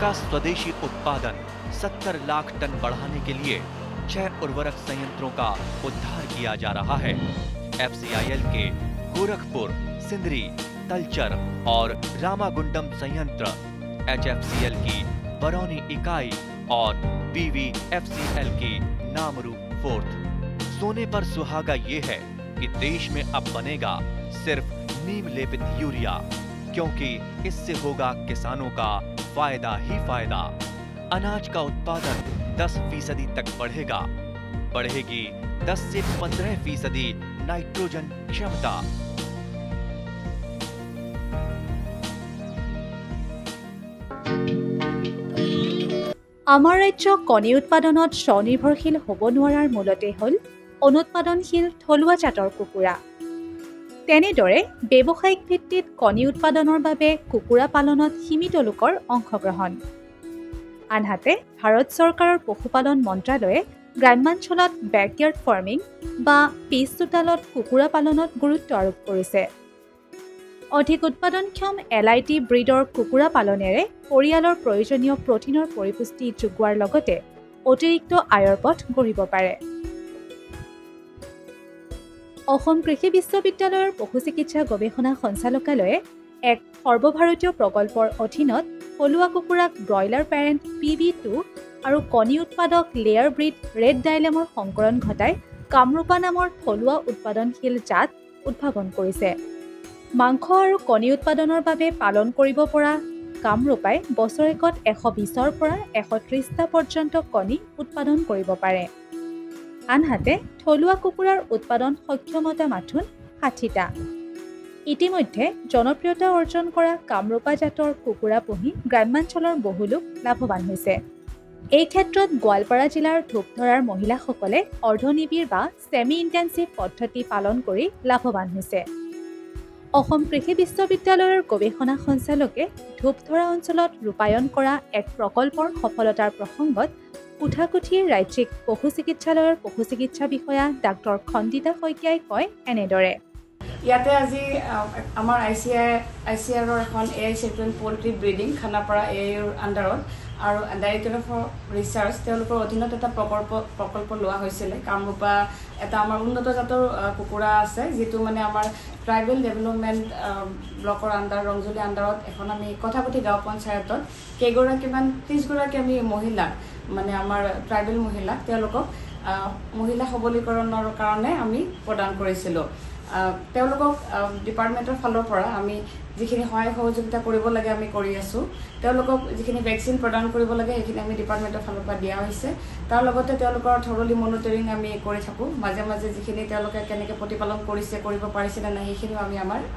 का स्वदेशी उत्पादन 70 लाख टन बढ़ाने के लिए 6 उर्वरक संयंत्रों का उद्धार किया जा रहा है। FCIL के गोरखपुर, सिंदरी, तलचर और रामागुंडम संयंत्र, HFCL की बरौनी इकाई और BVFCL की नामरू फोर्थ। सोने पर सुहागा ये है कि देश में अब बनेगा सिर्फ नीम लेपित यूरिया, क्योंकि इससे होगा किसानों का फायदा ही फायदा। अनाज का उत्पादन 10% तक बढ़ेगा। बढ़ेगी 10 से 15% नाइट्रोजन क्षमता। আমাৰ ৰাজ্য কণী উৎপাদনত স্বনিৰ্ভৰশীল হ'ব নোৱাৰাৰ মূলতে হ'ল অনুৎপাদনশীল থলুৱা জাতৰ কুকুৰা। তেনেদৰে ব্যৱসায়িক ভিত্তিত কণী উৎপাদনৰ বাবে কুকুৰা পালনত সীমিত লোকৰ অংশগ্ৰহণ। আনহাতে ভাৰত চৰকাৰৰ পশুপালন মন্ত্ৰালয়ে গ্ৰাম্যাঞ্চলত বেকয়াৰ্ড ফাৰ্মিং বা পিছ চোতালত কুকুৰা পালনত গুৰুত্ব আৰোপ কৰিছে। অধিক উৎপাদনক্ষম LIT ব্ৰিডৰ কুকুৰা পালনেৰে পৰিয়ালৰ প্ৰয়োজনীয় প্ৰটিনৰ পৰিপুষ্টি যোগোৱাৰ লগতে অতিৰিক্ত আয়ৰ পথ গঢ়িব পাৰে। অসম কৃষি বিশ্ববিদ্যালয়ৰ পশু চিকিৎসা গৱেষণা সঞ্চালকালয়ে এক সৰ্বভাৰতীয় প্ৰকল্পৰ অধীনত থলুৱা কুকুৰাক ব্ৰইলাৰ পেৰেণ্ট PB2 আৰু কণী উৎপাদক লেয়াৰ ব্ৰিড ৰেড ডাইলেমৰ সংকৰণ ঘটাই কামৰূপা নামৰ থলুৱা উৎপাদনশীল জাত উদ্ভাৱন কৰিছে। মাংস আৰু কণী উৎপাদনৰ বাবে পালন কৰিব পৰা কামৰূপাই বছৰেকত 120ৰ পৰা 130টা পৰ্যন্ত কণী উৎপাদন কৰিব পাৰে। আনহাতে থলুৱা কুকুৰাৰ উৎপাদন সক্ষমতা মাথোন 60টা। ইতিমধ্যে জনপ্ৰিয়তা অৰ্জন কৰা কামৰূপা জাতৰ কুকুৰা পুহি গ্ৰাম্যাঞ্চলৰ বহু লোক লাভৱান হৈছে। এই ক্ষেত্ৰত গোৱালপাৰা জিলাৰ ধূপধৰাৰ মহিলাসকলে অৰ্ধনিবিড় বা ছেমি ইণ্টেনচিভ পদ্ধতি পালন কৰি লাভৱান হৈছে। অসম কৃষি বিশ্ববিদ্যালয়ৰ গৱেষণা সঞ্চালকে ধূপধৰা অঞ্চলত ৰূপায়ণ কৰা এক প্ৰকল্পৰ সফলতাৰ প্ৰসংগত কোঠাকুঠিৰ ৰাজ্যিক পশু চিকিৎসালয়ৰ পশু চিকিৎসা বিষয়া ডাক্তৰ খণ্ডিতা শইকীয়াই কয় এনেদৰে। ইয়াতে আজি আমাৰ ICRৰ এখন AI champion poultry breeding Khanapara AIৰ আণ্ডাৰত আৰু ডাইৰেক্টৰ অফ ৰিচাৰ্চ তেওঁলোকৰ অধীনত এটা প্ৰকল্প লোৱা হৈছিলে। কামৰূপা এটা আমাৰ উন্নত জাতৰ কুকুৰা আছে, যিটো মানে আমাৰ ট্ৰাইবেল ডেভেলপমেণ্ট ব্লকৰ আণ্ডাৰ ৰংজুলি আণ্ডাৰত এখন আমি কথাকুটি গাঁও পঞ্চায়তত কেইগৰাকীমান 30গৰাকী আমি মহিলাক মানে আমাৰ ট্ৰাইবেল মহিলাক তেওঁলোকক মহিলা সবলীকৰণৰ কাৰণে আমি প্ৰদান কৰিছিলোঁ। তেওঁলোকক ডিপাৰ্টমেণ্টৰ ফালৰ পৰা আমি যিখিনি সহায় সহযোগিতা কৰিব লাগে আমি কৰি আছোঁ। তেওঁলোকক যিখিনি ভেকচিন প্ৰদান কৰিব লাগে সেইখিনি আমি ডিপাৰ্টমেণ্টৰ ফালৰ পৰা দিয়া হৈছে। তাৰ লগতে তেওঁলোকৰ থৰলি মনিটৰিং আমি কৰি থাকোঁ। মাজে মাজে যিখিনি তেওঁলোকে কেনেকৈ প্ৰতিপালন কৰিছে, কৰিব পাৰিছে নে নাই সেইখিনিও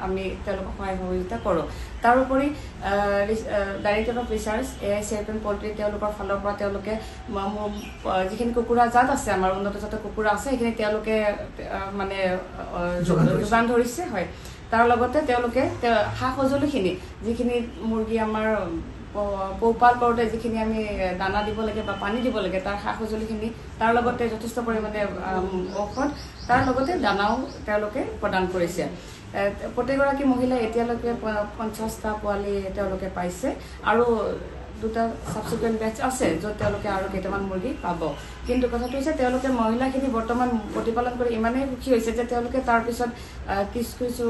আমি তেওঁলোকক সহায় সহযোগিতা কৰোঁ। তাৰোপৰি director of research AI champion poultry তেওঁলোকৰ ফালৰ পৰা তেওঁলোকে যিখিনি কুকুৰা জাত আছে, আমাৰ উন্নত জাতৰ কুকুৰা আছে, সেইখিনি তেওঁলোকে মানে যোগান ধৰিছে। হয়, তাৰ লগতে তেওঁলোকে সা সঁজুলিখিনি যিখিনি মুৰ্গী আমাৰ পোহপাল কৰোঁতে যিখিনি আমি দানা দিব লাগে বা পানী দিব লাগে তাৰ সা সঁজুলিখিনি, তাৰ লগতে যথেষ্ট পৰিমাণে ঔষধ, তাৰ লগতে দানাও তেওঁলোকে প্ৰদান কৰিছে। প্ৰত্যেকগৰাকী মহিলাই এতিয়ালৈকে 50টা পোৱালি তেওঁলোকে পাইছে আৰু 2টা ছাবচিকুৱেণ্ট বেটছ আছে য'ত তেওঁলোকে আৰু কেইটামান মুৰ্গী পাব। কিন্তু কথাটো হৈছে তেওঁলোকে মহিলাখিনি বৰ্তমান প্ৰতিপালন কৰি ইমানেই সুখী হৈছে যে তেওঁলোকে তাৰপিছত কিছু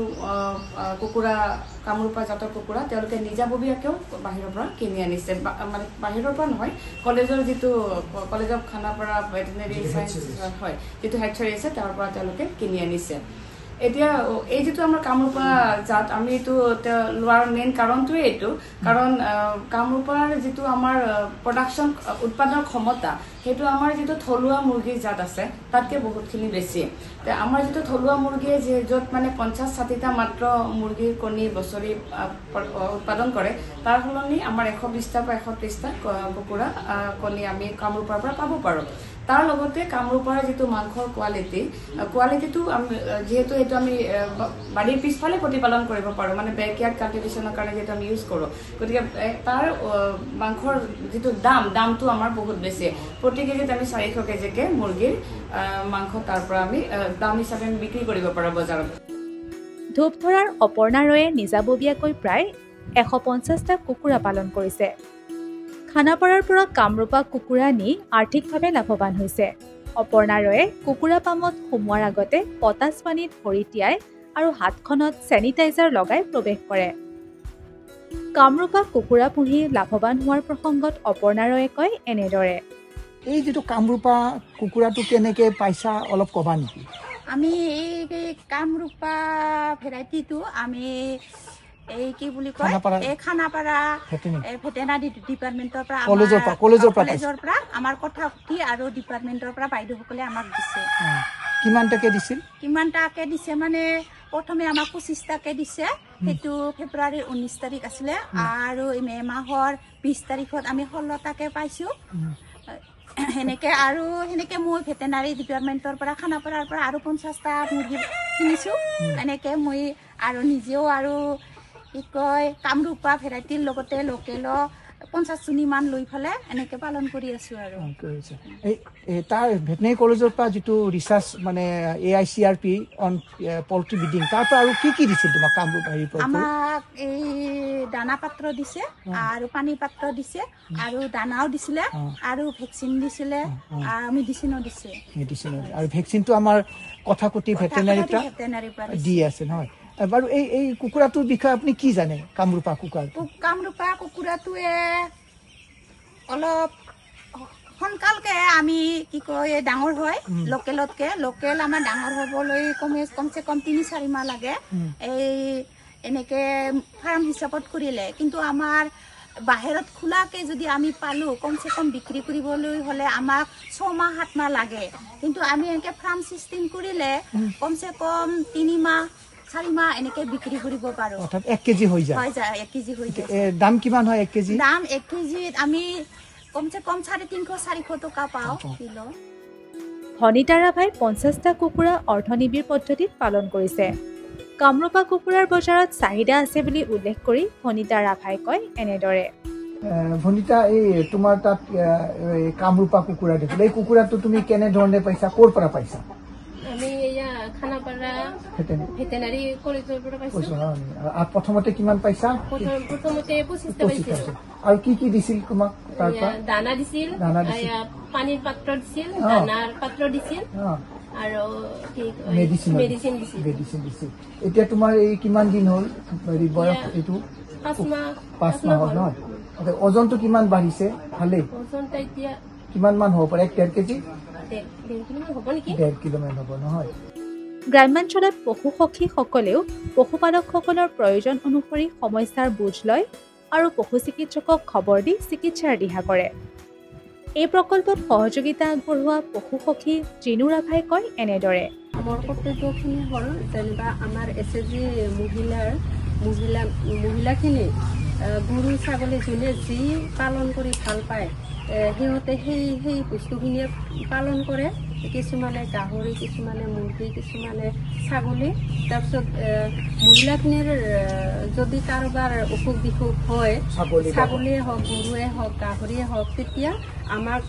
কুকুৰা কামৰূপা জাতৰ কুকুৰা তেওঁলোকে নিজাববীয়াকৈও বাহিৰৰ পৰা কিনি আনিছে। মানে বাহিৰৰ পৰা নহয়, college of Khanapara veterinary science হয় যিটো হেচাৰী আছে তাৰ পৰা তেওঁলোকে কিনি আনিছে। এতিয়া এই যিটো আমাৰ কামৰূপা জাত আমি এইটো লোৱাৰ মেইন কাৰণটোৱে এইটো, কাৰণ কামৰূপাৰ যিটো আমাৰ প্ৰডাকশ্যন উৎপাদনৰ ক্ষমতা সেইটো আমাৰ যিটো থলুৱা মুৰ্গীৰ জাত আছে তাতকৈ বহুতখিনি বেছি। আমাৰ যিটো থলুৱা মুৰ্গীয়ে য'ত মানে 50-60টা মাত্ৰ মুৰ্গীৰ কণী বছৰি উৎপাদন কৰে, তাৰ সলনি আমাৰ 120টা পৰা 130টা কুকুৰা কণী আমি কামৰূপাৰ পৰা পাব পাৰোঁ। তাৰ লগতে কামৰূপাৰ যিটো মাংসৰ কোৱালিটিটো যিহেতু এইটো আমি বাৰীৰ পিছফালে প্ৰতিপালন কৰিব পাৰোঁ, মানে বেকয়াৰ্ড কাল্টিভেশ্যনৰ কাৰণে যিটো আমি ইউজ কৰোঁ, গতিকে তাৰ মাংসৰ যিটো দামটো আমাৰ বহুত বেছি। প্ৰতি কেজিত আমি 400 কেজিকৈ মুৰ্গীৰ মাংস তাৰ পৰা আমি দাম হিচাপে আমি বিক্ৰী কৰিব পাৰোঁ বজাৰত। ধূপধৰাৰ অপৰ্ণা ৰয়ে নিজাববীয়াকৈ প্ৰায় 150টা কুকুৰা পালন কৰিছে। খানাপাৰাৰ পৰা কামৰূপা কুকুৰা নি আৰ্থিকভাৱে লাভৱান হৈছে। অপৰ্ণা ৰয়ে কুকুৰা পামত সোমোৱাৰ আগতে পটাছ পানীত ভৰি তিয়াই আৰু হাতখনত চেনিটাইজাৰ লগাই প্ৰৱেশ কৰে। কামৰূপা কুকুৰা পুহি লাভৱান হোৱাৰ প্ৰসংগত অপৰ্ণা ৰয়ে কয় এনেদৰে। এই যেটো কামৰূপা কুকুৰাটো কেনেকৈ পাইছা অলপ ক'বা নেকি? আমি এই কামৰূপা ভেৰাইটিটো আমি এই কি বুলি কয় এই খানাপাৰা ভেটেনাৰী ডিপাৰ্টমেণ্টৰ পৰা কলেজৰ পৰা আমাৰ কথা সুধি আৰু ডিপাৰ্টমেণ্টৰ পৰা বাইদেউসকলে আমাক দিছে। কিমান টাকে দিছে মানে প্ৰথমে আমাক 25 টাকে দিছে। সেইটো ফেব্ৰুৱাৰীৰ 19 তাৰিখ আছিলে আৰু মে মাহৰ 20 তাৰিখত আমি 16 টাকে পাইছোঁ। সেনেকে মই ভেটেনাৰী ডিপাৰ্টমেণ্টৰ পৰা খানাপাৰাৰ পৰা আৰু 50টা মুৰ্গী কিনিছোঁ। এনেকৈ মই আৰু নিজেও আৰু কি কয় কামৰূপা ভেৰাইটিৰ লগতে লোকেলো 50জনীমান লৈ পেলাই এনেকৈ পালন কৰি আছোঁ। আৰু তাৰ ভেটেনাৰী কলেজৰ পৰা যিটো ৰিচাৰ্চ মানে AICRP অন পল্ট্ৰি ব্ৰিডিং তাৰ পৰা আৰু কি দিছিল তোমাক কামৰূপা? আমাক এই দানা পাত্ৰ দিছে আৰু পানী পাত্ৰ দিছে আৰু দানাও দিছিলে আৰু ভেকচিন দিছিলে আৰু মেডিচিনো দিছে। আৰু ভেকচিনটো আমাৰ কথাকুটি ভেটেনাৰীৰ পৰা দি আছে নহয় বাৰু। এই কুকুৰাটোৰ বিষয়ে আপুনি কি জানে? কামৰূপা কুকুৰাটোৱে অলপ সোনকালকে আমি কি কয় ডাঙৰ হয় লোকেলতকে। লোকেল আমাৰ ডাঙৰ হ'বলৈ কমচে কম 3-4 মাহ লাগে এনেকে ফাৰ্ম হিচাপত কৰিলে। কিন্তু আমাৰ বাহিৰত খোলাকে যদি আমি পালোঁ কমচে কম বিক্ৰী কৰিবলৈ হ'লে আমাক 6 মাহ 7 মাহ লাগে। কিন্তু আমি এনেকৈ ফাৰ্ম চিষ্টেম কৰিলে কমচে কম 3 মাহ 4 মাহ এনেকৈ বিক্ৰী কৰিব পাৰোঁ। 1 কেজি হৈ যায়। 1 কেজি হৈ যায়। দাম কিমান হয় 1 কেজি? দাম 1 কেজিত আমি কমচে কম 350-400 টকা পাওঁ কিলো। ভনিতা ৰাভাই 50টা কুকুৰা অৰ্থনিবিড় পদ্ধতিত পালন কৰিছে। কামৰূপা কুকুৰাৰ বজাৰত চাহিদা আছে বুলি উল্লেখ কৰি ভনিতা ৰাভাই কয় এনেদৰে। ভনিতা, এই তোমাৰ তাত কামৰূপা কুকুৰা দেখিলে, এই কুকুৰাটো তুমি কেনেধৰণে পাইছা, ক'ৰ পৰা পাইছা? আমি খানাপাৰা ভেটেনাৰী কলেজৰ পৰা পাইছোঁ। প্ৰথমতে কিমান পাইছা? প্ৰথমতে 25টা পাইছিলোঁ। আৰু কি দিছিল তোমাক? দানা দিছিল, পানীৰ পাত্ৰ দিছিল, দানাৰ পাত্ৰ দিছিল আৰু মেডিচিন দিছিল। এতিয়া তোমাৰ এই কিমান দিন হ'ল বয়স? এইটো 5 মাহ হ'ল নহয়? ওজনটো কিমান বাঢ়িছে? ভালেই। ওজনটো এতিয়া কিমান মান হ'ব পাৰে? 1.5 কেজি? 1.5 কিলোমান হ'ব নহয়? গ্ৰাম্যাঞ্চলত পশু সখীসকলেও পশুপালকসকলৰ প্ৰয়োজন অনুসৰি সমস্যাৰ বুজ লয় আৰু পশু চিকিৎসকক খবৰ দি চিকিৎসাৰ দিহা কৰে। এই প্ৰকল্পত সহযোগিতা আগবঢ়োৱা পশু সখী জিনু ৰাভাই কয় এনেদৰে। আমাৰ কৰ্তব্যখিনি হ'ল যেনিবা আমাৰ SHG মহিলাখিনি গৰু ছাগলী যোনে যি পালন কৰি ভাল পায় সিহঁতে সেই বস্তুখিনিয়ে পালন কৰে। কিছুমানে গাহৰি, কিছুমানে মুৰ্গী, কিছুমানে ছাগলী। তাৰপিছত মহিলাখিনিৰ যদি কাৰোবাৰ অসুখ বিসুখ হয়, ছাগলীয়ে হওক, গৰুৱে হওক, গাহৰিয়ে হওক, তেতিয়া আমাৰ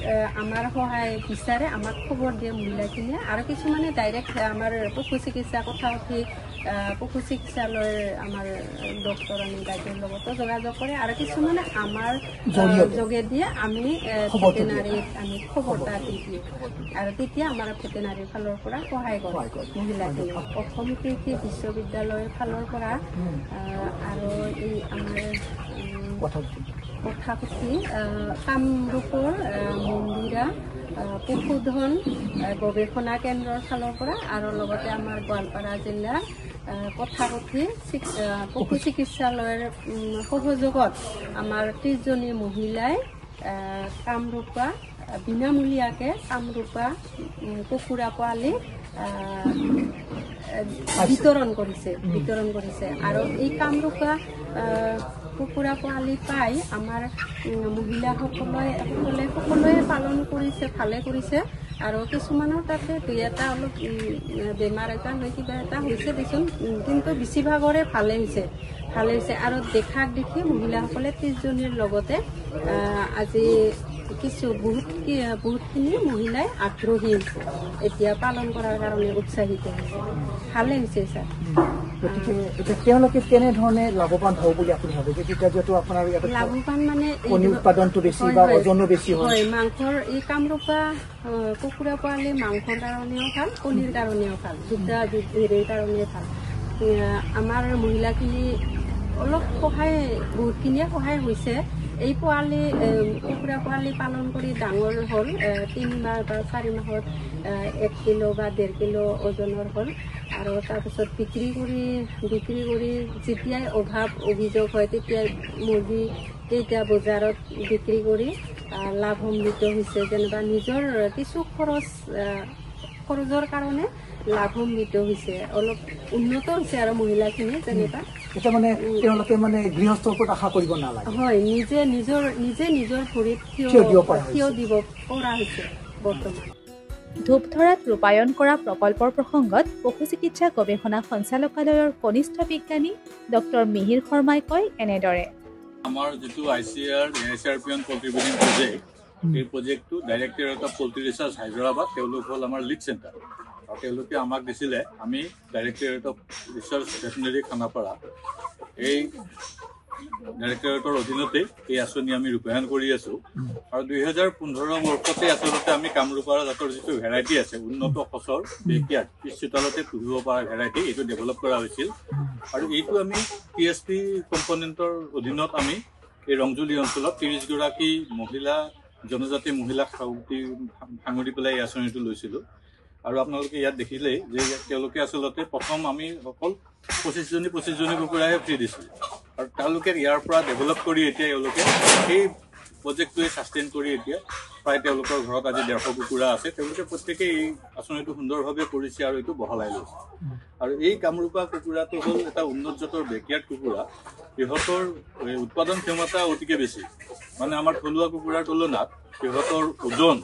সহায় বিচাৰে, আমাক খবৰ দিয়ে মহিলাখিনিয়ে। আৰু কিছুমানে ডাইৰেক্ট আমাৰ পশু চিকিৎসা কথা উঠি পশু চিকিৎসালয়ৰ আমাৰ ডক্টৰ আমি বাইদেউৰ লগতো যোগাযোগ কৰে। আৰু কিছুমানে আমাৰ যোগেদি আমি ভেটেনাৰীত আমি খবৰ এটা দি দিওঁ আৰু তেতিয়া আমাৰ ভেটেনাৰীৰ ফালৰ পৰা সহায় কৰে মহিলাখিনিক। অসম কৃষি বিশ্ববিদ্যালয়ৰ ফালৰ পৰা আৰু এই আমাৰ কথাকুটি কামৰূপৰ মন্দিৰা পশুধন গৱেষণা কেন্দ্ৰৰ ফালৰ পৰা আৰু লগতে আমাৰ গোৱালপাৰা জিলাৰ কথাকুটি পশু চিকিৎসালয়ৰ সহযোগত আমাৰ 30জনী মহিলাই কামৰূপা বিনামূলীয়াকে কামৰূপা কুকুৰা পোৱালি বিতৰণ কৰিছে। আৰু এই কামৰূপা কুকুৰা পোৱালি পাই আমাৰ মহিলাসকলে পালন কৰিছে, ভালে কৰিছে। আৰু কিছুমানৰ তাতে 2-এটা অলপ বেমাৰ এটা হয়, কিবা এটা হৈছে দেচোন, কিন্তু বেছিভাগৰে ভালে হৈছে। আৰু দেখাক দেখি মহিলাসকলে 30জনীৰ লগতে আজি বহুতখিনি মহিলাই আগ্ৰহী হৈছে এতিয়া পালন কৰাৰ কাৰণে উৎসাহিত হৈছে ভালে হৈছে ছাৰ গতিকে এতিয়া তেওঁলোকে কেনেধৰণে লাভৱান হ'ব বুলি আপুনি ভাবে যে তেতিয়া যিহেতু আপোনাৰ লাভৱান মানে কণী উৎপাদনটো বেছি বা ওজনো বেছি হয় মাংসৰ এই কামৰূপা কুকুৰা পোৱালি মাংসৰ কাৰণেও ভাল কণীৰ কাৰণেও ভাল দুটা হেৰিৰ কাৰণে ভাল আমাৰ মহিলাখিনি অলপ বহুতখিনিয়ে সহায় হৈছে এই পোৱালি কুকুৰা পোৱালি পালন কৰি ডাঙৰ হ'ল 3 মাহ বা 4 মাহত 1 কিলো বা 1.5 কিলো ওজনৰ হ'ল আৰু তাৰপিছত বিক্ৰী কৰি যেতিয়াই অভিযোগ হয় তেতিয়াই মুৰ্গী কেইটা বজাৰত বিক্ৰী কৰি লাভান্বিত হৈছে যেনিবা নিজৰ কিছু খৰচৰ কাৰণে লাভান্বিত হৈছে অলপ উন্নত হৈছে আৰু মহিলাখিনি যেনিবা এটা মানে তেওঁলোকে মানে গৃহস্থৰ ওপৰত আশা কৰিব নালাগে হয় নিজে নিজৰ ভৰিত থিয় দিব পৰা হৈছে বৰ্তমান ধূপধৰাত ৰূপায়ণ কৰা প্ৰকল্পৰ প্ৰসংগত পশু চিকিৎসা গৱেষণা সঞ্চালকালয়ৰ কনিষ্ঠ বিজ্ঞানী ডক্টৰ মিহিৰ শৰ্মাই কয় এনেদৰে আমাৰ যেটো আইচিআৰ এএসআৰপিএন পোল্ট্ৰি ব্ৰিডিং প্ৰজেক্ট এই প্ৰজেক্টটো ডাইৰেক্টৰেট অফ পোল্ট্ৰি ৰিচাৰ্চ হায়দৰাবাদ তেওঁলোক হ'ল আমাৰ লিড চেণ্টাৰ আৰু তেওঁলোকে আমাক দিছিলে আমি directorate of research veterinary Khanapara এই ডাইৰেক্টৰেটৰ অধীনতে এই আঁচনি আমি ৰূপায়ণ কৰি আছো আৰু 2015 বৰ্ষতে আচলতে আমি কামৰূপৰ জাতৰ যিটো ভেৰাইটি আছে উন্নত সচৰ বেকিয়াৰ্ড পিছচোতালতে পুহিব পৰা ভেৰাইটি এইটো ডেভেলপ কৰা হৈছিল আৰু এইটো আমি পিএছপি কম্পনেণ্টৰ অধীনত আমি এই ৰংজুলি অঞ্চলত 30 গৰাকী মহিলা জনজাতি মহিলাক সাঙুৰি পেলাই এই আঁচনিটো লৈছিলোঁ আৰু আপোনালোকে ইয়াত দেখিলেই যে তেওঁলোকে আচলতে প্ৰথম আমি অকল 25 জনী কুকুৰাহে ফ্ৰী দিছিলোঁ আৰু তেওঁলোকে ইয়াৰ পৰা ডেভেলপ কৰি এতিয়া তেওঁলোকে সেই প্ৰজেক্টটোৱে ছাষ্টেইন কৰি এতিয়া প্ৰায় তেওঁলোকৰ ঘৰত আজি 150 কুকুৰা আছে তেওঁলোকে প্ৰত্যেকে এই আঁচনিটো সুন্দৰভাৱে কৰিছে আৰু এইটো বহলাই লৈছে আৰু এই কামৰূপা কুকুৰাটো হ'ল এটা উন্নত জাতৰ বেকিয়াৰ্ড কুকুৰা ইহঁতৰ উৎপাদন ক্ষমতা অতিকে বেছি মানে আমাৰ থলুৱা কুকুৰাৰ তুলনাত ইহঁতৰ ওজন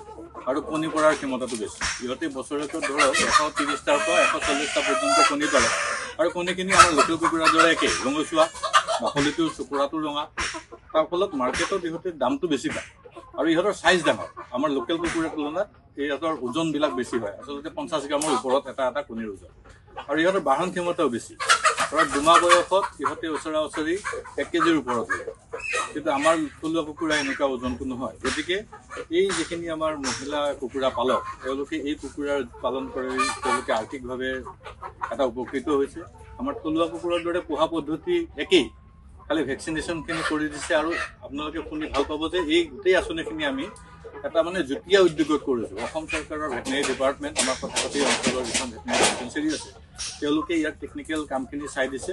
আৰু কণী পৰাৰ ক্ষমতাটো বেছি ইহঁতে বছৰেকত ধৰক 130টাৰ পৰা 140টা পৰ্যন্ত কণী পাৰে আৰু কণীখিনি আমাৰ লোকেল কুকুৰাৰ দৰে একে ৰঙচুৱা বাকলিটো চুকুৰাটো ৰঙা তাৰ ফলত মাৰ্কেটত ইহঁতে দামটো বেছি পায় আৰু ইহঁতৰ সাইজ ডাঙৰ আমাৰ লোকেল কুকুৰাৰ তুলনাত ইহঁতৰ ওজনবিলাক বেছি হয় আচলতে 50 গ্ৰামৰ ওপৰত এটা কণীৰ ওজন আৰু ইহঁতৰ বাহন ক্ষমতাও বেছি ধৰক 2 মাহ বয়সত ইহঁতে ওচৰা-ওচৰি 1 কেজিৰ ওপৰত হয় কিন্তু আমাৰ থলুৱা কুকুৰা এনেকুৱা ওজনটো নহয় গতিকে এই যিখিনি আমাৰ মহিলা কুকুৰা পালক তেওঁলোকে এই কুকুৰাৰ পালন কৰি তেওঁলোকে আৰ্থিকভাৱে এটা উপকৃত হৈছে আমাৰ থলুৱা কুকুৰাৰ দৰে পোহা পদ্ধতি একেই খালি ভেকচিনেশ্যনখিনি কৰি দিছে আৰু আপোনালোকে শুনি ভাল পাব যে এই গোটেই আঁচনিখিনি আমি এটা মানে যুটীয়া উদ্যোগত কৰিছোঁ অসম চৰকাৰৰ ভেটেনেৰী ডিপাৰ্টমেণ্ট আমাৰ কথাপাতি অঞ্চলৰ যিখন ভেটেনেৰী ডিস্পেঞ্চেৰী আছে তেওঁলোকে ইয়াৰ টেকনিকেল কামখিনি চাই দিছে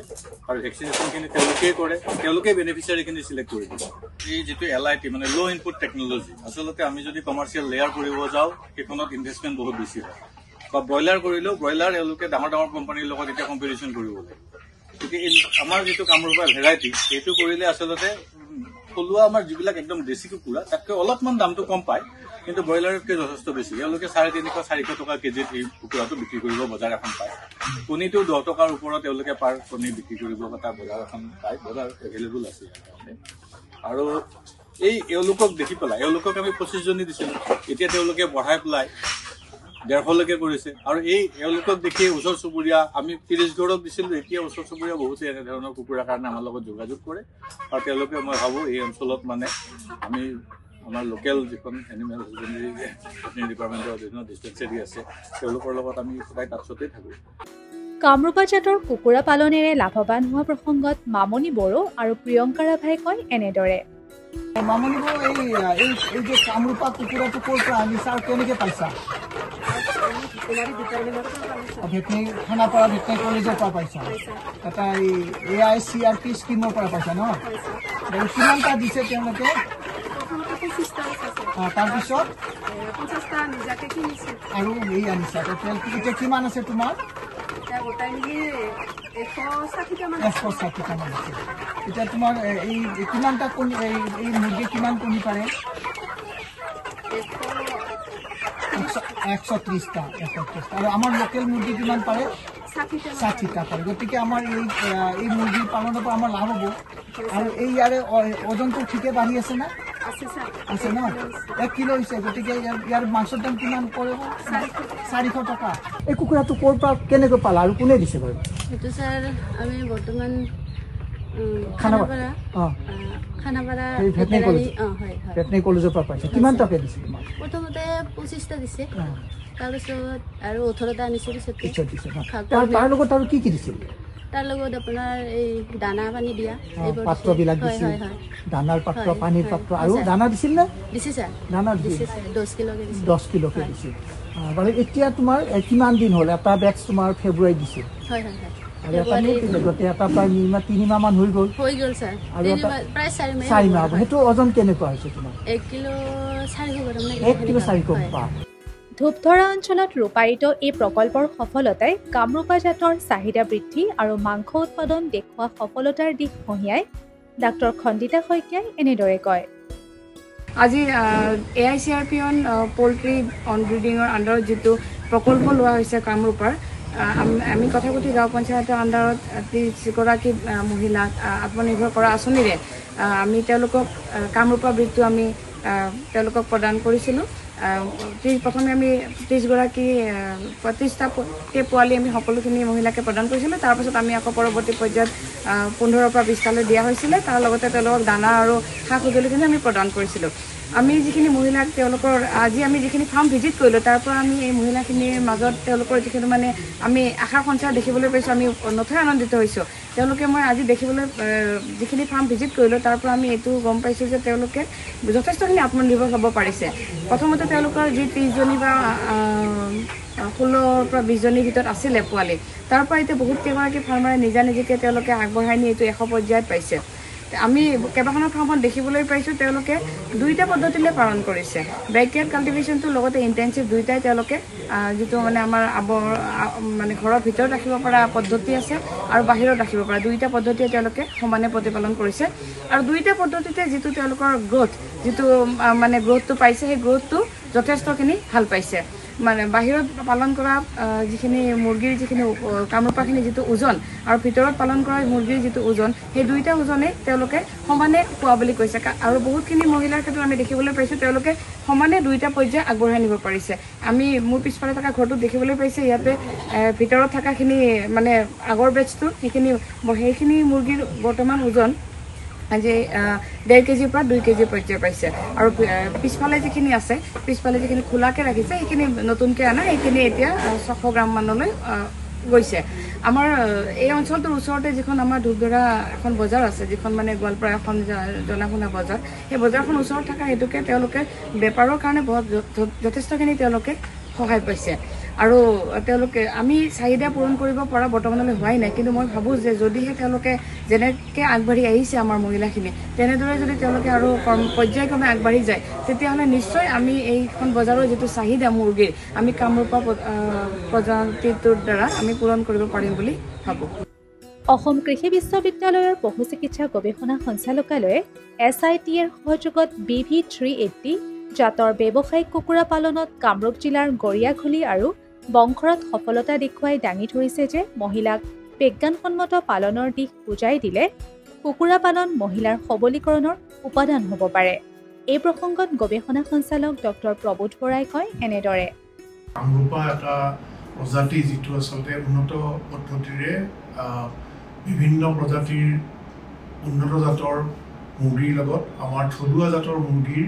আৰু ভেকচিনেশ্যনখিনি তেওঁলোকেই কৰে তেওঁলোকেই বেনিফিচিয়াৰীখিনি চিলেক্ট কৰি দিছে এই যিটো LIT মানে ল' ইনপুট টেকনলজি আচলতে আমি যদি কমাৰ্চিয়েল লেয়াৰ কৰিব যাওঁ সেইখনত ইনভেষ্টমেণ্ট বহুত বেছি হয় বা ব্ৰইলাৰ কৰিলেও ব্ৰইলাৰ এওঁলোকে ডাঙৰ কোম্পানীৰ লগত এতিয়া কম্পিটিশ্যন কৰিব লাগে গতিকে আমাৰ যিটো কামৰূপা ভেৰাইটি সেইটো কৰিলে আচলতে থলুৱা আমাৰ যিবিলাক একদম দেশী কুকুৰা তাতকৈ অলপমান দামটো কম পায় কিন্তু ব্ৰইলাৰতকৈ যথেষ্ট বেছি এওঁলোকে 350-400 টকা কেজিত এই কুকুৰাটো বিক্ৰী কৰিব বজাৰ এখন পায় কণীটো 10 টকাৰ ওপৰত তেওঁলোকে পাৰ কণী বিক্ৰী কৰিব এটা বজাৰ এখন পায় বজাৰ এভেইলেবল আছে আৰু এই এওঁলোকক দেখি পেলাই এওঁলোকক আমি 25 জনী দিছিলোঁ এতিয়া তেওঁলোকে বঢ়াই পেলাই 150লৈকে কৰিছে আৰু এই এওঁলোকক দেখি ওচৰ চুবুৰীয়া আমি 30 ঘৰক দিছিলোঁ এতিয়া ওচৰ চুবুৰীয়া বহুতে এনেধৰণৰ কুকুৰাৰ কাৰণে আমাৰ লগত যোগাযোগ কৰে আৰু তেওঁলোকে মই ভাবোঁ এই অঞ্চলত মানে আমি আমাৰ লোকেল যিখন এনিমেল হাজবেণ্ডাৰী ভেটেনেৰী ডিপাৰ্টমেণ্টৰ অধীনত ডিস্পেঞ্চেৰী আছে তেওঁলোকৰ লগত আমি সদায় টাচতে থাকোঁ কামৰূপা জাতৰ কুকুৰা পালনেৰে লাভৱান হোৱা প্ৰসংগত মামনি বড়ো আৰু প্ৰিয়ংকা ৰাভাই কয় এনেদৰে মামনি বড়ো এই যে কামৰূপা কুকুৰাটো ক'ৰ পৰা আনিছা আৰু কেনেকৈ পাইছা ভেটেনেৰী খানাপাৰা ভেটেনেৰী কলেজৰ পৰা পাইছা এটা এই AICRP স্কিমৰ পৰা পাইছা ন কিমানটা দিছে তেওঁলোকে তাৰপিছত আৰু এই আনিছা এতিয়া কিমান আছে তোমাৰ 160টা মান আছে এতিয়া তোমাৰ এই কিমানটা কণী এই মুৰ্গী কিমান কণী পাৰে 130টা আৰু আমাৰ লোকেল মুৰ্গী কিমান পাৰে 60টা পাৰে গতিকে আমাৰ এই মুৰ্গী পালনৰ পৰা আমাৰ লাভ হ'ব আৰু এই ইয়াৰে ওজনটো ঠিকে বাঢ়ি আছে না আছে ন 1 কিলো হৈছে গতিকে ইয়াৰ মাংসৰ দাম কিমান পৰিব 400 টকা এই কুকুৰাটো ক'ৰ পৰা কেনেকৈ পালা আৰু কোনে দিছে বাৰু সেইটো স্যাৰ আমি বৰ্তমান খানাপাৰা ভেটেনাৰী কলেজৰ পৰা পাইছে কিমান টকা দিছে তোমাক প্ৰথমতে 25টা দিছে তাৰপিছত আৰু 18টা আনিছে তাৰ লগত আৰু কি দিছিল তাৰ লগত আপোনাৰ এই দানা পানী দিয়া পাত্ৰবিলাক দিছিল দানাৰ পাত্ৰ পানীৰ পাত্ৰ আৰু দানা দিছিল নে দিছে স্যাৰ দানা দিছে 10 কিলোকে দিছে 10 কিলোকে দিছে বাৰু এতিয়া তোমাৰ কিমান দিন হ'ল এটা বেচ তোমাৰ ফেব্ৰুৱাৰী দিছে হয় আৰু এটা গোটেই এটা প্ৰায় 3 মাহ মান হৈ গ'ল স্যাৰ আৰু প্ৰায় 4 মাহ সেইটো ওজন কেনেকুৱা হৈছে তোমাৰ 1 কিলো 400 গ্ৰাম নে 1 কিলো 400 পা ধূপধৰা অঞ্চলত ৰূপায়িত এই প্ৰকল্পৰ সফলতাই কামৰূপা জাতৰ চাহিদা বৃদ্ধি আৰু মাংস উৎপাদন দেখুওৱা সফলতাৰ দিশ কঢ়িয়াই ডাক্তৰ খণ্ডিতা শইকীয়াই এনেদৰে কয় আজি AICRPN পোল্ট্ৰি অন ব্ৰিডিঙৰ আণ্ডাৰত যিটো প্ৰকল্প লোৱা হৈছে কামৰূপৰ আমি কথাকুটি গাঁও পঞ্চায়তৰ আণ্ডাৰত 30গৰাকী মহিলাক আত্মনিৰ্ভৰ কৰা আঁচনিৰে আমি তেওঁলোকক কামৰূপা ব্ৰিডটো আমি তেওঁলোকক প্ৰদান কৰিছিলোঁ প্ৰথমে আমি 30গৰাকী 25টা পোৱালি আমি সকলোখিনি মহিলাকে প্ৰদান কৰিছিলোঁ তাৰপাছত আমি আকৌ পৰৱৰ্তী পৰ্যায়ত 15ৰ পৰা 20টালৈ দিয়া হৈছিলে তাৰ লগতে তেওঁলোকক দানা আৰু সা সঁজুলিখিনি আমি প্ৰদান কৰিছিলোঁ আমি যিখিনি মহিলাক তেওঁলোকৰ আজি আমি যিখিনি ফাৰ্ম ভিজিট কৰিলোঁ তাৰ পৰা আমি এই মহিলাখিনিৰ মাজত তেওঁলোকৰ যিখিনি মানে আমি আশাৰ সঞ্চাৰ দেখিবলৈ পাইছোঁ আমি নথৈ আনন্দিত হৈছোঁ তেওঁলোকে মই আজি দেখিবলৈ যিখিনি ফাৰ্ম ভিজিট কৰিলোঁ তাৰ পৰা আমি এইটো গম পাইছোঁ যে তেওঁলোকে যথেষ্টখিনি আত্মনিৰ্ভৰ হ'ব পাৰিছে প্ৰথমতে তেওঁলোকৰ যি 30জনী বা 16 পৰা 20জনীৰ ভিতৰত আছিলে পোৱালি তাৰ পৰা এতিয়া বহুত কেইগৰাকী ফাৰ্মাৰে নিজাকে তেওঁলোকে আগবঢ়াই নি এইটো 100 পৰ্যায়ত পাইছে আমি কেইবাখনৰ ফাৰ্মত দেখিবলৈ পাইছোঁ তেওঁলোকে দুইটা পদ্ধতিৰে পালন কৰিছে বেকয়াৰ্ড কাল্টিভেশ্যনটোৰ লগতে ইণ্টেনচিভ দুইটাই তেওঁলোকে যিটো মানে আমাৰ মানে ঘৰৰ ভিতৰত ৰাখিব পৰা পদ্ধতি আছে আৰু বাহিৰত ৰাখিব পৰা দুইটা পদ্ধতিয়ে তেওঁলোকে সমানে প্ৰতিপালন কৰিছে আৰু দুইটা পদ্ধতিতে যিটো তেওঁলোকৰ গ্ৰোথ যিটো মানে গ্ৰোথটো পাইছে সেই গ্ৰোথটো যথেষ্টখিনি ভাল পাইছে মানে বাহিৰত পালন কৰা যিখিনি মুৰ্গীৰ যিখিনি কামৰূপাখিনি যিটো ওজন আৰু ভিতৰত পালন কৰা মুৰ্গীৰ যিটো ওজন সেই দুইটা ওজনে তেওঁলোকে সমানে পোৱা বুলি কৈছে আৰু বহুতখিনি মহিলাৰ ক্ষেত্ৰত আমি দেখিবলৈ পাইছোঁ তেওঁলোকে সমানে দুইটা পৰ্যায় আগবঢ়াই নিব পাৰিছে আমি মোৰ পিছফালে থকা ঘৰটোত দেখিবলৈ পাইছে ইয়াতে ভিতৰত থকাখিনি মানে আগৰ বেচটো সেইখিনি মুৰ্গীৰ বৰ্তমান ওজন আজি 1.5 কেজিৰ পৰা 2 কেজি পৰ্যায় পাইছে আৰু পিছফালে যিখিনি আছে পিছফালে যিখিনি খোলাকৈ ৰাখিছে সেইখিনি নতুনকৈ অনা সেইখিনি এতিয়া 600 গ্ৰাম মানলৈ গৈছে আমাৰ এই অঞ্চলটোৰ ওচৰতে যিখন আমাৰ ধূপধৰা এখন বজাৰ আছে যিখন মানে গোৱালপাৰা এখন জনা শুনা বজাৰ সেই বজাৰখন ওচৰত থকা হেতুকে তেওঁলোকে বেপাৰৰ কাৰণে বহুত যথেষ্টখিনি তেওঁলোকে সহায় পাইছে আৰু তেওঁলোকে আমি চাহিদা পূৰণ কৰিব পৰা বৰ্তমানলৈ হোৱাই নাই কিন্তু মই ভাবোঁ যে যদিহে তেওঁলোকে যেনেকৈ আগবাঢ়ি আহিছে আমাৰ মহিলাখিনি তেনেদৰে যদি তেওঁলোকে আৰু পৰ্যায়ক্ৰমে আগবাঢ়ি যায় তেতিয়াহ'লে নিশ্চয় আমি এইখন বজাৰৰ যিটো চাহিদা মুৰ্গীৰ আমি কামৰূপা প্ৰজাতিটোৰ দ্বাৰা আমি পূৰণ কৰিব পাৰিম বুলি ভাবোঁ অসম কৃষি বিশ্ববিদ্যালয়ৰ পশু চিকিৎসা গৱেষণা সঞ্চালকালয়ে SITৰ সহযোগত BV380 জাতৰ ব্যৱসায়িক কুকুৰা পালনত কামৰূপ জিলাৰ গৰিয়াখুলি আৰু বংশৰত সফলতা দেখুৱাই দাঙি ধৰিছে যে মহিলাক বিজ্ঞানসন্মত পালনৰ দিশ বুজাই দিলে কুকুৰা পালন মহিলাৰ সবলীকৰণৰ উপাদান হ'ব পাৰে এই প্ৰসংগত গৱেষণা সঞ্চালক ডক্টৰ প্ৰবোধ বৰাই কয় এনেদৰে কামৰূপা এটা প্ৰজাতি যিটো আচলতে উন্নত পদ্ধতিৰে বিভিন্ন প্ৰজাতিৰ উন্নত জাতৰ মুৰ্গীৰ লগত আমাৰ থলুৱা জাতৰ মুৰ্গীৰ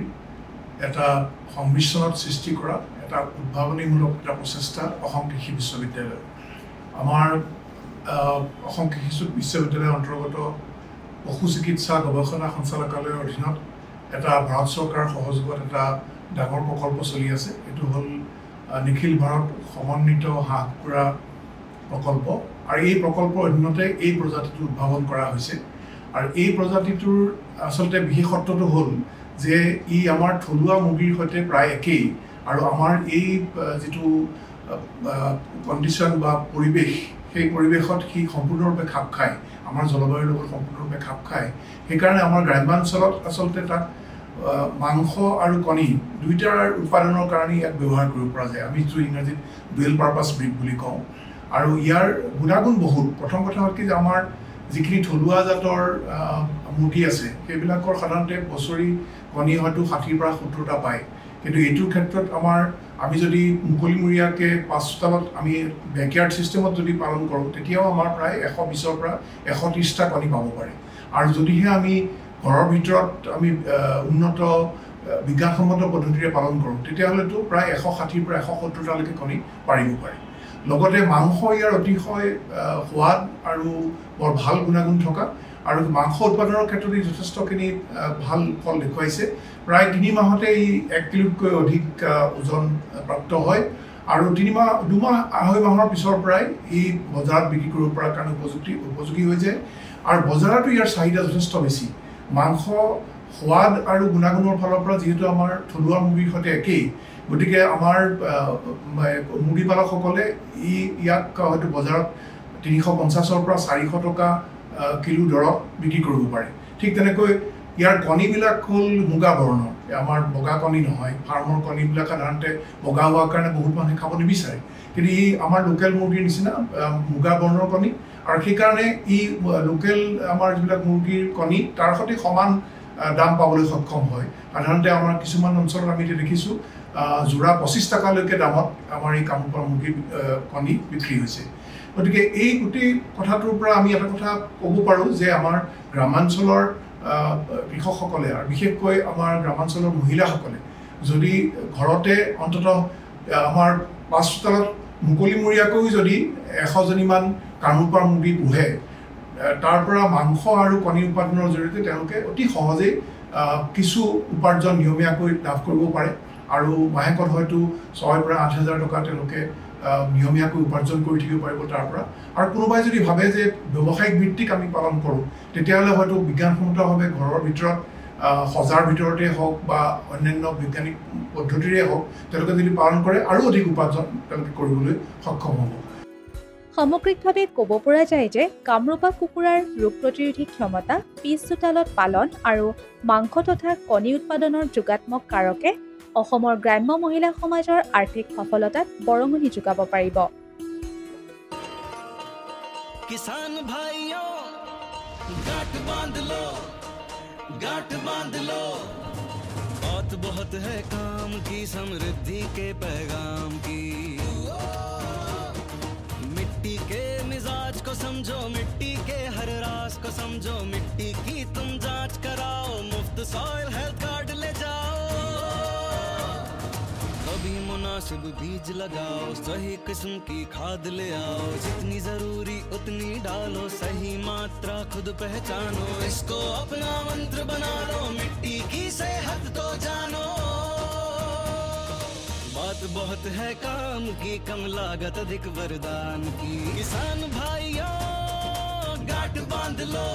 এটা সংমিশ্ৰণত সৃষ্টি কৰা এটা উদ্ভাৱনীমূলক এটা প্ৰচেষ্টা অসম কৃষি বিশ্ববিদ্যালয় আমাৰ অসম কৃষি বিশ্ববিদ্যালয়ৰ অন্তৰ্গত পশু চিকিৎসা গৱেষণা সঞ্চালকালয়ৰ অধীনত এটা ভাৰত চৰকাৰৰ সহযোগত এটা ডাঙৰ প্ৰকল্প চলি আছে এইটো হ'ল নিখিল ভাৰত সমন্বিত হাঁহ কুকুৰা প্ৰকল্প আৰু এই প্ৰকল্পৰ অধীনতে এই প্ৰজাতিটো উদ্ভাৱন কৰা হৈছে আৰু এই প্ৰজাতিটোৰ আচলতে বিশেষত্বটো হ'ল যে ই আমাৰ থলুৱা মুৰ্গীৰ সৈতে প্ৰায় একেই আৰু আমাৰ এই যিটো কণ্ডিশ্যন বা পৰিৱেশ সেই পৰিৱেশত সি সম্পূৰ্ণৰূপে খাপ খায় আমাৰ জলবায়ুৰ লগত সম্পূৰ্ণৰূপে খাপ খায় সেইকাৰণে আমাৰ গ্ৰাম্যাঞ্চলত আচলতে তাক মাংস আৰু কণী দুইটাৰ উৎপাদনৰ কাৰণে ইয়াক ব্যৱহাৰ কৰিব পৰা যায় আমি যিটো ইংৰাজীত ডুৱেল পাৰ্পাছ ব্ৰিড বুলি কওঁ আৰু ইয়াৰ গুণাগুণ বহুত প্ৰথম কথা হ'ল কি যে আমাৰ যিখিনি থলুৱা জাতৰ মুৰ্গী আছে সেইবিলাকৰ সাধাৰণতে বছৰি কণী হয়তো 60ৰ পৰা 70টা পায় কিন্তু এইটোৰ ক্ষেত্ৰত আমি যদি মুকলিমূৰীয়াকৈ 5 চোতালত আমি বেকয়াৰ্ড ছিষ্টেমত যদি পালন কৰোঁ তেতিয়াও আমাৰ প্ৰায় 120ৰ পৰা 130টা কণী পাব পাৰে আৰু যদিহে আমি ঘৰৰ ভিতৰত আমি উন্নত বিজ্ঞানসন্মত পদ্ধতিৰে পালন কৰোঁ তেতিয়াহ'লেতো প্ৰায় 160ৰ পৰা 170টালৈকে কণী পাৰিব পাৰে লগতে মাংস ইয়াৰ অতিশয় সোৱাদ আৰু বৰ ভাল গুণাগুণ থকা আৰু মাংস উৎপাদনৰ ক্ষেত্ৰত যথেষ্টখিনি ভাল ফল দেখুৱাইছে প্ৰায় 3 মাহতে ই 1 কিলোতকৈ অধিক ওজন প্ৰাপ্ত হয় আৰু 2 মাহ 2.5 মাহৰ পিছৰ পৰাই ই বজাৰত বিক্ৰী কৰিব পৰাৰ কাৰণে উপযোগী হৈ যায় আৰু বজাৰতো ইয়াৰ চাহিদা যথেষ্ট বেছি মাংস সোৱাদ আৰু গুণাগুণৰ ফালৰ পৰা যিহেতু আমাৰ থলুৱা মুৰ্গীৰ সৈতে একেই গতিকে আমাৰ মুৰ্গী পালকসকলে ইয়াক হয়তো বজাৰত 350ৰ পৰা 400 টকা কিলো দৰত বিক্ৰী কৰিব পাৰে ঠিক তেনেকৈ ইয়াৰ কণীবিলাক হ'ল মুগা বৰণৰ আমাৰ বগা কণী নহয় ফাৰ্মৰ কণীবিলাক সাধাৰণতে বগা হোৱাৰ কাৰণে বহুত মানুহে খাব নিবিচাৰে কিন্তু ই আমাৰ লোকেল মুৰ্গীৰ নিচিনা মুগা বৰণৰ কণী আৰু সেইকাৰণে ই লোকেল আমাৰ যিবিলাক মুৰ্গীৰ কণী তাৰ সৈতে সমান দাম পাবলৈ সক্ষম হয় সাধাৰণতে আমাৰ কিছুমান অঞ্চলত আমি দেখিছোঁ জোৰা 25 টকালৈকে দামত আমাৰ এই কামৰূপৰ মুৰ্গীৰ কণী বিক্ৰী হৈছে গতিকে এই গোটেই কথাটোৰ পৰা আমি এটা কথা ক'ব পাৰোঁ যে আমাৰ গ্ৰামাঞ্চলৰ কৃষকসকলে আৰু বিশেষকৈ আমাৰ গ্ৰামাঞ্চলৰ মহিলাসকলে যদি ঘৰতে অন্ততঃ আমাৰ 5 চোতালত মুকলিমূৰীয়াকৈ যদি 100জনীমান কামৰূপৰ মুৰ্গী পোহে তাৰ পৰা মাংস আৰু কণী উৎপাদনৰ জৰিয়তে তেওঁলোকে অতি সহজেই কিছু উপাৰ্জন নিয়মীয়াকৈ লাভ কৰিব পাৰে আৰু মাহেকত হয়তো 6 পৰা 8,000 টকা তেওঁলোকে নিয়মীয়াকৈ উপাৰ্জন কৰি থাকিব পাৰিব তাৰ পৰা আৰু কোনোবাই যদি ভাবে যে ব্যৱসায়িক ভিত্তিক আমি পালন কৰোঁ তেতিয়াহ'লে হয়তো বিজ্ঞানসন্মতভাৱে ঘৰৰ ভিতৰত সজাৰ ভিতৰতে হওক বা অন্যান্য বৈজ্ঞানিক পদ্ধতিৰে হওক তেওঁলোকে যদি পালন কৰে আৰু অধিক উপাৰ্জন তেওঁলোকে কৰিবলৈ সক্ষম হ'ব সামগ্ৰিকভাৱে ক'ব পৰা যায় যে কামৰূপা কুকুৰাৰ ৰোগ প্ৰতিৰোধী ক্ষমতা পিছ চোতালত পালন আৰু মাংস তথা কণী উৎপাদনৰ যোগাত্মক কাৰকে অসমৰ গ্ৰাম্য মহিলা সমাজৰ আৰ্থিক সফলতাত বৰঙণি যোগাব পাৰিব किसान भाइयों गांठ बांध लो बात बहुत है काम की समृद्धि के पैगाम की मिट्टी के मिजाज को समझो मिट्टी के हर राज को समझो मिट्टी की तुम जांच कराओ मुफ्त सॉइल हेल्थ कार्ड ले जाओ कभी मुनासिब बीज लगाओ सही किस्म की खाद ले आओ जितनी जरूरी उतनी डालो सही मात्रा खुद पहचानो इसको अपना मंत्र बना लो मिट्टी की सेहत तो जानो बात बहुत है काम की कम लागत अधिक वरदान की किसान भाइयों गांठ बांध लो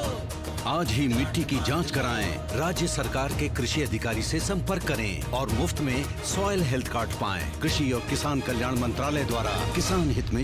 आज ही मिट्टी की जांच कराएं राज्य सरकार के कृषि अधिकारी से संपर्क करें और मुफ्त में सॉइल हेल्थ कार्ड पाएं कृषि और किसान कल्याण मंत्रालय द्वारा किसान हित में